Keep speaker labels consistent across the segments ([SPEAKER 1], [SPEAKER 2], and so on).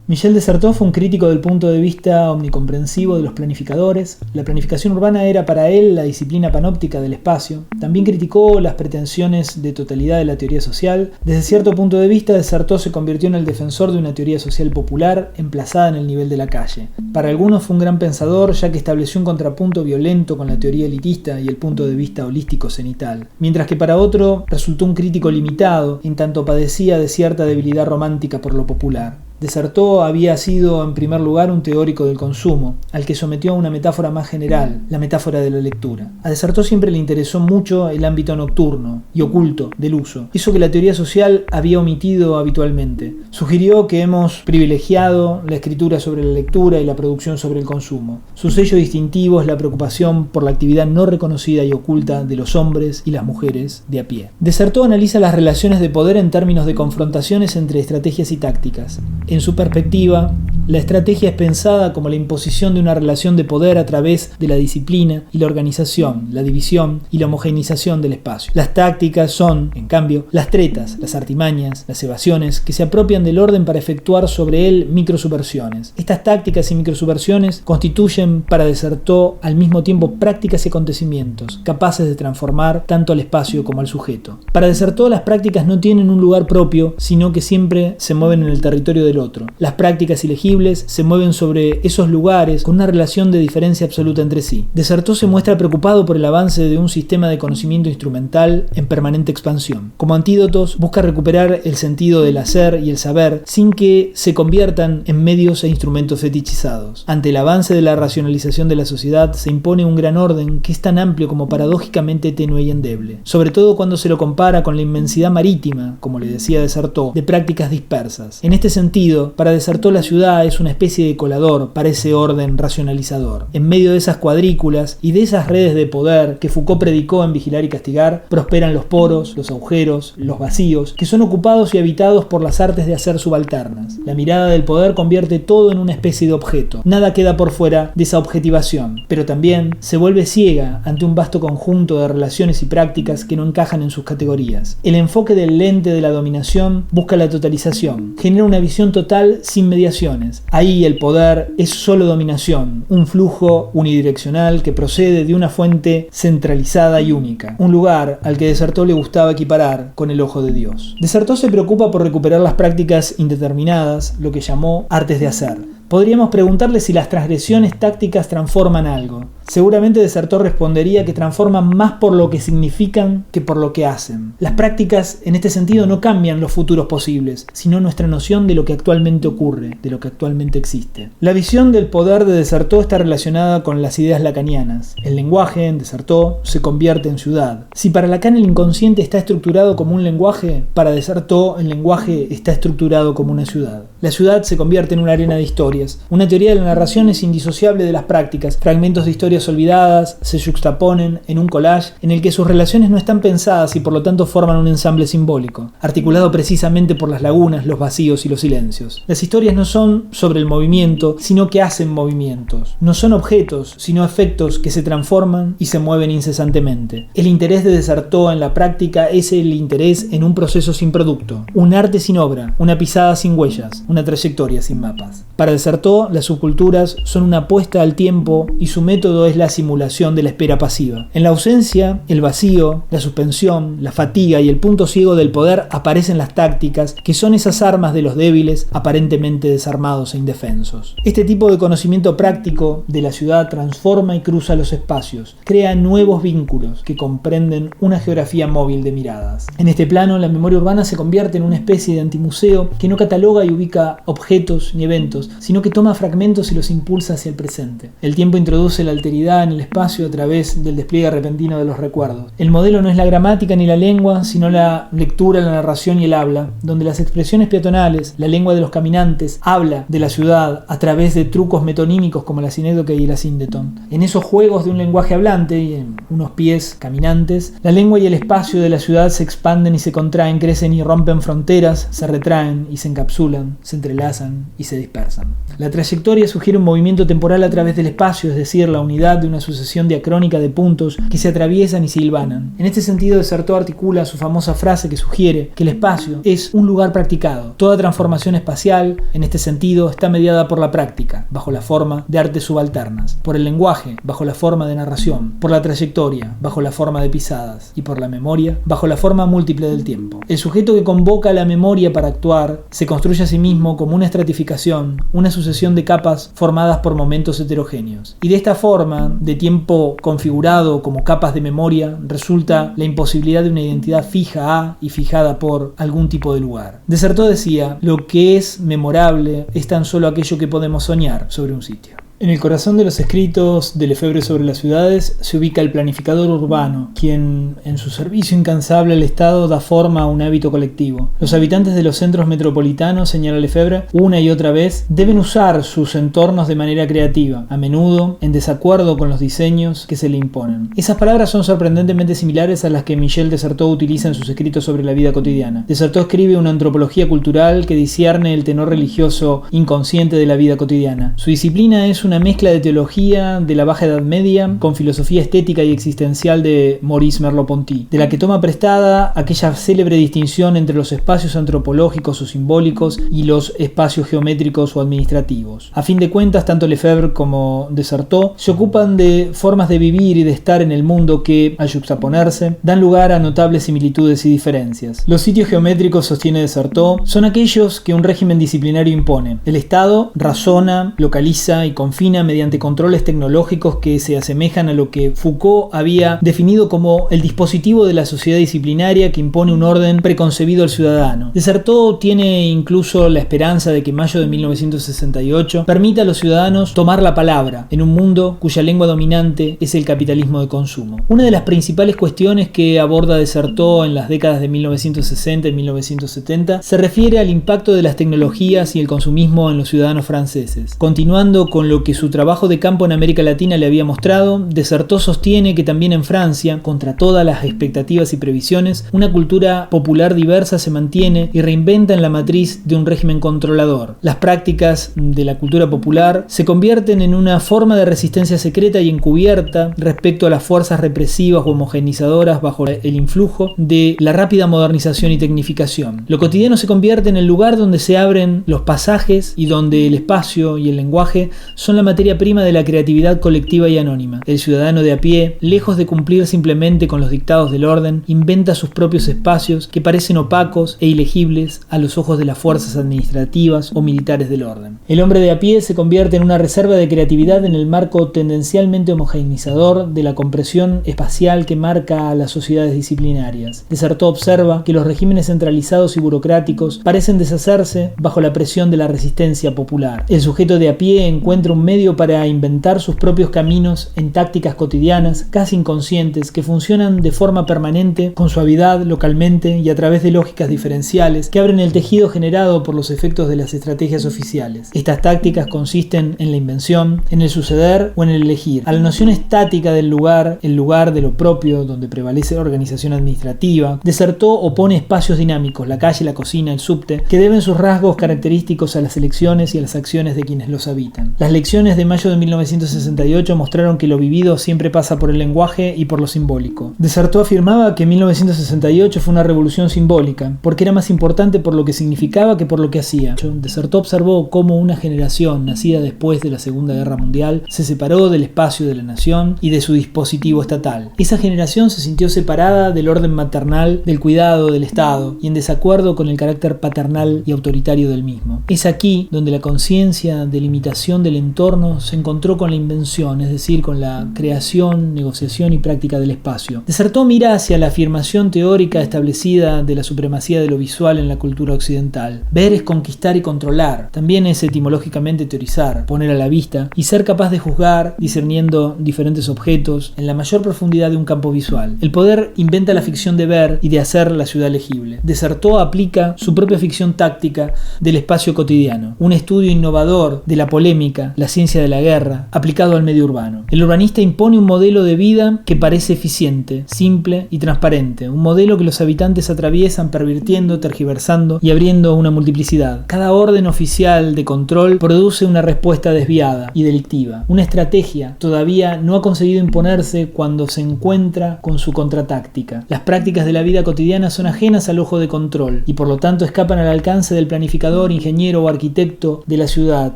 [SPEAKER 1] Michel de Certeau fue un crítico del punto de vista omnicomprensivo de los planificadores. La planificación urbana era para él la disciplina panóptica del espacio. También criticó las pretensiones de totalidad de la teoría social. Desde cierto punto de vista, de Certeau se convirtió en el defensor de una teoría social popular emplazada en el nivel de la calle. Para algunos fue un gran pensador, ya que estableció un contrapunto violento con la teoría elitista y el punto de vista holístico cenital, mientras que para otro resultó un crítico limitado, en tanto padecía de cierta debilidad romántica por lo popular. De Certeau había sido en primer lugar un teórico del consumo, al que sometió a una metáfora más general, la metáfora de la lectura. A de Certeau siempre le interesó mucho el ámbito nocturno y oculto del uso, eso que la teoría social había omitido habitualmente. Sugirió que hemos privilegiado la escritura sobre la lectura y la producción sobre el consumo. Su sello distintivo es la preocupación por la actividad no reconocida y oculta de los hombres y las mujeres de a pie. De Certeau analiza las relaciones de poder en términos de confrontaciones entre estrategias y tácticas. En su perspectiva, la estrategia es pensada como la imposición de una relación de poder a través de la disciplina y la organización, la división y la homogeneización del espacio. Las tácticas son, en cambio, las tretas, las artimañas, las evasiones que se apropian del orden para efectuar sobre él microsubversiones. Estas tácticas y microsubversiones constituyen para de Certeau al mismo tiempo prácticas y acontecimientos capaces de transformar tanto al espacio como al sujeto. Para de Certeau las prácticas no tienen un lugar propio, sino que siempre se mueven en el territorio del otro. Las prácticas ilegibles se mueven sobre esos lugares con una relación de diferencia absoluta entre sí. De Certeau se muestra preocupado por el avance de un sistema de conocimiento instrumental en permanente expansión. Como antídotos, busca recuperar el sentido del hacer y el saber sin que se conviertan en medios e instrumentos fetichizados. Ante el avance de la racionalización de la sociedad, se impone un gran orden que es tan amplio como paradójicamente tenue y endeble, sobre todo cuando se lo compara con la inmensidad marítima, como le decía de Certeau, de prácticas dispersas. En este sentido, para de Certeau la ciudad es una especie de colador para ese orden racionalizador. En medio de esas cuadrículas y de esas redes de poder que Foucault predicó en Vigilar y Castigar, prosperan los poros, los agujeros, los vacíos, que son ocupados y habitados por las artes de hacer subalternas. La mirada del poder convierte todo en una especie de objeto. Nada queda por fuera de esa objetivación, pero también se vuelve ciega ante un vasto conjunto de relaciones y prácticas que no encajan en sus categorías. El enfoque del lente de la dominación busca la totalización, genera una visión total sin mediaciones. Ahí el poder es solo dominación, un flujo unidireccional que procede de una fuente centralizada y única, un lugar al que de Certeau le gustaba equiparar con el ojo de Dios. De Certeau se preocupa por recuperar las prácticas indeterminadas, lo que llamó artes de hacer. Podríamos preguntarle si las transgresiones tácticas transforman algo. Seguramente de Certeau respondería que transforman más por lo que significan que por lo que hacen. Las prácticas en este sentido no cambian los futuros posibles, sino nuestra noción de lo que actualmente ocurre, de lo que actualmente existe. La visión del poder de Certeau está relacionada con las ideas lacanianas. El lenguaje en de Certeau se convierte en ciudad. Si para Lacan el inconsciente está estructurado como un lenguaje, para de Certeau el lenguaje está estructurado como una ciudad. La ciudad se convierte en una arena de historias. Una teoría de la narración es indisociable de las prácticas. Fragmentos de historias olvidadas se yuxtaponen en un collage en el que sus relaciones no están pensadas y por lo tanto forman un ensamble simbólico, articulado precisamente por las lagunas, los vacíos y los silencios. Las historias no son sobre el movimiento, sino que hacen movimientos. No son objetos, sino efectos que se transforman y se mueven incesantemente. El interés de Certeau en la práctica es el interés en un proceso sin producto, un arte sin obra, una pisada sin huellas, una trayectoria sin mapas. Para Certeau, las subculturas son una apuesta al tiempo y su método es la simulación de la espera pasiva. En la ausencia, el vacío, la suspensión, la fatiga y el punto ciego del poder aparecen las tácticas, que son esas armas de los débiles aparentemente desarmados e indefensos. Este tipo de conocimiento práctico de la ciudad transforma y cruza los espacios, crea nuevos vínculos que comprenden una geografía móvil de miradas. En este plano, la memoria urbana se convierte en una especie de antimuseo que no cataloga y ubica objetos ni eventos, sino que toma fragmentos y los impulsa hacia el presente. El tiempo introduce la alteridad en el espacio a través del despliegue repentino de los recuerdos. El modelo no es la gramática ni la lengua, sino la lectura, la narración y el habla, donde las expresiones peatonales, la lengua de los caminantes, habla de la ciudad a través de trucos metonímicos como la sinédoque y la síndeton. En esos juegos de un lenguaje hablante y en unos pies caminantes, la lengua y el espacio de la ciudad se expanden y se contraen, crecen y rompen fronteras, se retraen y se encapsulan, se entrelazan y se dispersan. La trayectoria sugiere un movimiento temporal a través del espacio, es decir, la unidad de una sucesión diacrónica de puntos que se atraviesan y se hilvanan. En este sentido, Desartó articula su famosa frase que sugiere que el espacio es un lugar practicado. Toda transformación espacial, en este sentido, está mediada por la práctica, bajo la forma de artes subalternas, por el lenguaje, bajo la forma de narración, por la trayectoria, bajo la forma de pisadas, y por la memoria, bajo la forma múltiple del tiempo. El sujeto que convoca la memoria para actuar se construye a sí mismo como una estratificación, una sucesión de capas formadas por momentos heterogéneos. Y de esta forma, de tiempo configurado como capas de memoria, resulta la imposibilidad de una identidad fija a y fijada por algún tipo de lugar. Desartó decía: lo que es memorable es tan solo aquello que podemos soñar sobre un sitio. En el corazón de los escritos de Lefebvre sobre las ciudades se ubica el planificador urbano, quien en su servicio incansable al Estado da forma a un hábito colectivo. Los habitantes de los centros metropolitanos, señala Lefebvre, una y otra vez, deben usar sus entornos de manera creativa, a menudo en desacuerdo con los diseños que se le imponen. Esas palabras son sorprendentemente similares a las que Michel Desartó utiliza en sus escritos sobre la vida cotidiana. Desartó escribe una antropología cultural que discierne el tenor religioso inconsciente de la vida cotidiana. Su disciplina es una mezcla de teología de la Baja Edad Media con filosofía estética y existencial de Maurice Merleau-Ponty, de la que toma prestada aquella célebre distinción entre los espacios antropológicos o simbólicos y los espacios geométricos o administrativos. A fin de cuentas, tanto Lefebvre como Desartó se ocupan de formas de vivir y de estar en el mundo que, al yuxtaponerse, dan lugar a notables similitudes y diferencias. Los sitios geométricos, sostiene Desartó, son aquellos que un régimen disciplinario impone. El Estado razona, localiza y confina mediante controles tecnológicos que se asemejan a lo que Foucault había definido como el dispositivo de la sociedad disciplinaria que impone un orden preconcebido al ciudadano. Desartó tiene incluso la esperanza de que mayo de 1968 permita a los ciudadanos tomar la palabra en un mundo cuya lengua dominante es el capitalismo de consumo. Una de las principales cuestiones que aborda Desartó en las décadas de 1960 y 1970 se refiere al impacto de las tecnologías y el consumismo en los ciudadanos franceses. Continuando con lo que su trabajo de campo en América Latina le había mostrado, Desartó sostiene que también en Francia, contra todas las expectativas y previsiones, una cultura popular diversa se mantiene y reinventa en la matriz de un régimen controlador. Las prácticas de la cultura popular se convierten en una forma de resistencia secreta y encubierta respecto a las fuerzas represivas o homogenizadoras bajo el influjo de la rápida modernización y tecnificación. Lo cotidiano se convierte en el lugar donde se abren los pasajes y donde el espacio y el lenguaje son la materia prima de la creatividad colectiva y anónima. El ciudadano de a pie, lejos de cumplir simplemente con los dictados del orden, inventa sus propios espacios que parecen opacos e ilegibles a los ojos de las fuerzas administrativas o militares del orden. El hombre de a pie se convierte en una reserva de creatividad en el marco tendencialmente homogeneizador de la compresión espacial que marca a las sociedades disciplinarias. Desartó observa que los regímenes centralizados y burocráticos parecen deshacerse bajo la presión de la resistencia popular. El sujeto de a pie encuentra un medio para inventar sus propios caminos en tácticas cotidianas, casi inconscientes, que funcionan de forma permanente, con suavidad, localmente y a través de lógicas diferenciales que abren el tejido generado por los efectos de las estrategias oficiales. Estas tácticas consisten en la invención, en el suceder o en el elegir. A la noción estática del lugar, el lugar de lo propio, donde prevalece la organización administrativa, Desartó opone espacios dinámicos, la calle, la cocina, el subte, que deben sus rasgos característicos a las elecciones y a las acciones de quienes los habitan. Las lecciones de mayo de 1968 mostraron que lo vivido siempre pasa por el lenguaje y por lo simbólico. Desartó afirmaba que 1968 fue una revolución simbólica, porque era más importante por lo que significaba que por lo que hacía. Desartó observó cómo una generación nacida después de la Segunda Guerra Mundial se separó del espacio de la nación y de su dispositivo estatal. Esa generación se sintió separada del orden maternal, del cuidado del Estado, y en desacuerdo con el carácter paternal y autoritario del mismo. Es aquí donde la conciencia de limitación del entorno se encontró con la invención, es decir, con la creación, negociación y práctica del espacio. Desartó mira hacia la afirmación teórica establecida de la supremacía de lo visual en la cultura occidental. Ver es conquistar y controlar. También es etimológicamente teorizar, poner a la vista y ser capaz de juzgar, discerniendo diferentes objetos en la mayor profundidad de un campo visual. El poder inventa la ficción de ver y de hacer la ciudad legible. Desartó aplica su propia ficción táctica del espacio cotidiano, un estudio innovador de la polémica, la ciencia de la guerra, aplicado al medio urbano. El urbanista impone un modelo de vida que parece eficiente, simple y transparente, un modelo que los habitantes atraviesan pervirtiendo, tergiversando y abriendo una multiplicidad. Cada orden oficial de control produce una respuesta desviada y delictiva. Una estrategia todavía no ha conseguido imponerse cuando se encuentra con su contratáctica. Las prácticas de la vida cotidiana son ajenas al ojo de control y por lo tanto escapan al alcance del planificador, ingeniero o arquitecto de la ciudad,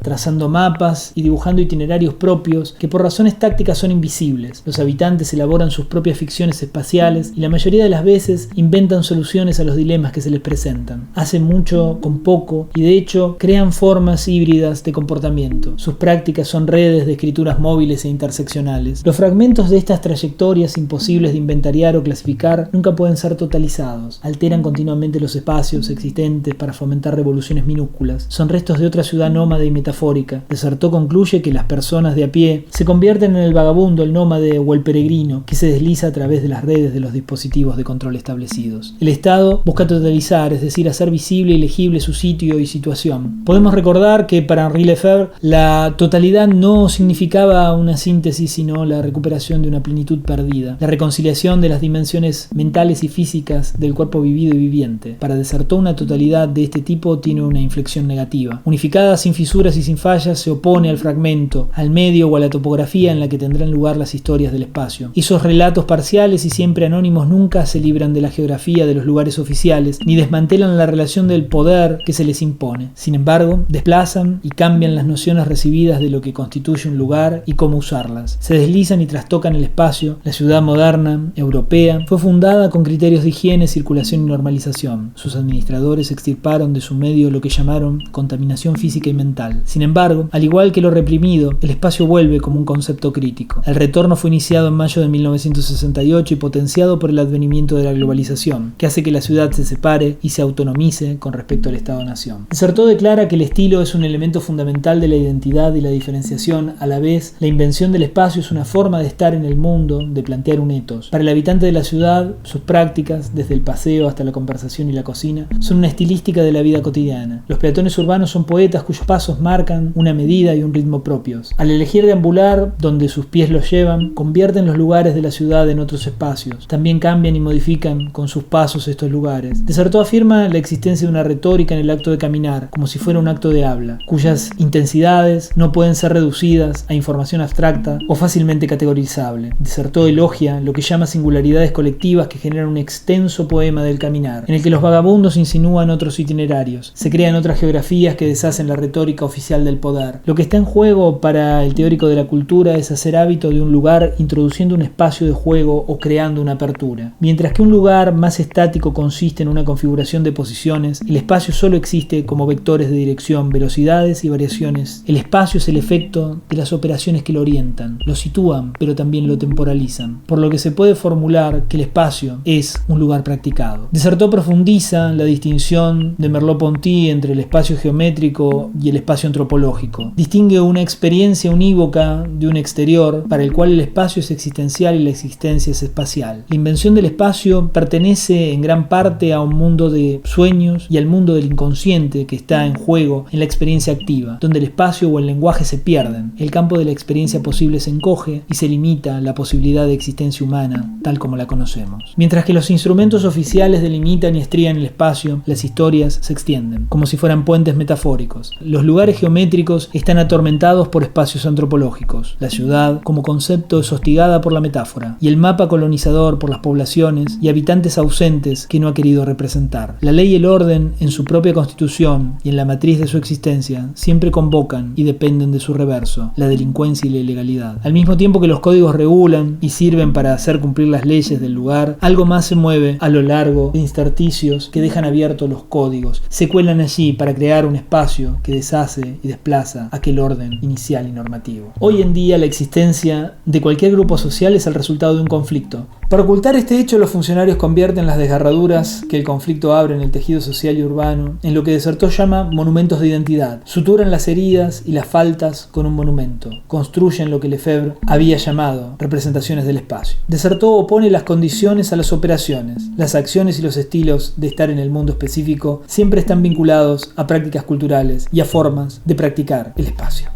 [SPEAKER 1] trazando mapas y dibujando itinerarios propios que por razones tácticas son invisibles. Los habitantes elaboran sus propias ficciones espaciales y la mayoría de las veces inventan soluciones a los dilemas que se les presentan. Hacen mucho con poco y de hecho crean formas híbridas de comportamiento. Sus prácticas son redes de escrituras móviles e interseccionales. Los fragmentos de estas trayectorias imposibles de inventariar o clasificar nunca pueden ser totalizados. Alteran continuamente los espacios existentes para fomentar revoluciones minúsculas. Son restos de otra ciudad nómade y metafórica. Desartó concluye que las personas de a pie se convierten en el vagabundo, el nómade o el peregrino que se desliza a través de las redes de los dispositivos de control establecidos. El Estado busca totalizar, es decir, hacer visible y legible su sitio y situación. Podemos recordar que para Henri Lefebvre la totalidad no significaba una síntesis, sino la recuperación de una plenitud perdida, la reconciliación de las dimensiones mentales y físicas del cuerpo vivido y viviente. Para Desartó, una totalidad de este tipo tiene una inflexión negativa. Unificada, sin fisuras y sin fallas, se opone al fragmento, al medio o a la topografía en la que tendrán lugar las historias del espacio. Esos relatos parciales y siempre anónimos nunca se libran de la geografía de los lugares oficiales, ni desmantelan la relación del poder que se les impone. Sin embargo, desplazan y cambian las nociones recibidas de lo que constituye un lugar y cómo usarlas. Se deslizan y trastocan el espacio. La ciudad moderna, europea, fue fundada con criterios de higiene, circulación y normalización. Sus administradores extirparon de su medio lo que llamaron contaminación física y mental. Sin embargo, al igual que lo reprimido, el espacio vuelve como un concepto crítico. El retorno fue iniciado en mayo de 1968 y potenciado por el advenimiento de la globalización, que hace que la ciudad se separe y se autonomice con respecto al Estado-nación. Desartó declara que el estilo es un elemento fundamental de la identidad y la diferenciación. A la vez, la invención del espacio es una forma de estar en el mundo, de plantear un etos. Para el habitante de la ciudad, sus prácticas, desde el paseo hasta la conversación y la cocina, son una estilística de la vida cotidiana. Los peatones urbanos son poetas cuyos pasos marcan una medida y un ritmo propios. Al elegir deambular donde sus pies los llevan, convierten los lugares de la ciudad en otros espacios. También cambian y modifican con sus pasos estos lugares. Desartó afirma la existencia de una retórica en el acto de caminar, como si fuera un acto de habla, cuyas intensidades no pueden ser reducidas a información abstracta o fácilmente categorizable. Desartó elogia lo que llama singularidades colectivas que generan un extenso poema del caminar, en el que los vagabundos insinúan otros itinerarios. Se crean otras geografías que deshacen la retórica oficial del poder. Lo que está en juego para el teórico de la cultura es hacer hábito de un lugar introduciendo un espacio de juego o creando una apertura. Mientras que un lugar más estático consiste en una configuración de posiciones, el espacio solo existe como vectores de dirección, velocidades y variaciones. El espacio es el efecto de las operaciones que lo orientan, lo sitúan, pero también lo temporalizan, por lo que se puede formular que el espacio es un lugar practicado. Desartó profundiza la distinción de Merleau-Ponty entre el espacio geométrico y el espacio antropológico. Distingue una experiencia unívoca de un exterior para el cual el espacio es existencial y la existencia es espacial. La invención del espacio pertenece en gran parte a un mundo de sueños y al mundo del inconsciente que está en juego en la experiencia activa, donde el espacio o el lenguaje se pierden. El campo de la experiencia posible se encoge y se limita la posibilidad de existencia humana tal como la conocemos. Mientras que los instrumentos oficiales delimitan y estrían el espacio, las historias se extienden, como si fueran puentes metafóricos. Los lugares geométricos están atormentados por espacios antropológicos. La ciudad, como concepto, es hostigada por la metáfora, y el mapa colonizador por las poblaciones y habitantes ausentes que no ha querido representar. La ley y el orden, en su propia constitución y en la matriz de su existencia, siempre convocan y dependen de su reverso, la delincuencia y la ilegalidad. Al mismo tiempo que los códigos regulan y sirven para hacer cumplir las leyes del lugar, algo más se mueve a lo largo de intersticios que dejan abiertos los códigos. Se cuelan allí para crear un espacio que deshace y desplaza aquel orden inicial y normativo. Hoy en día la existencia de cualquier grupo social es el resultado de un conflicto. Para ocultar este hecho, los funcionarios convierten las desgarraduras que el conflicto abre en el tejido social y urbano en lo que Desartó llama monumentos de identidad. Suturan las heridas y las faltas con un monumento. Construyen lo que Lefebvre había llamado representaciones del espacio. Desartó opone las condiciones a las operaciones. Las acciones y los estilos de estar en el mundo específico siempre están vinculados a prácticas culturales y a formas de practicar el espacio.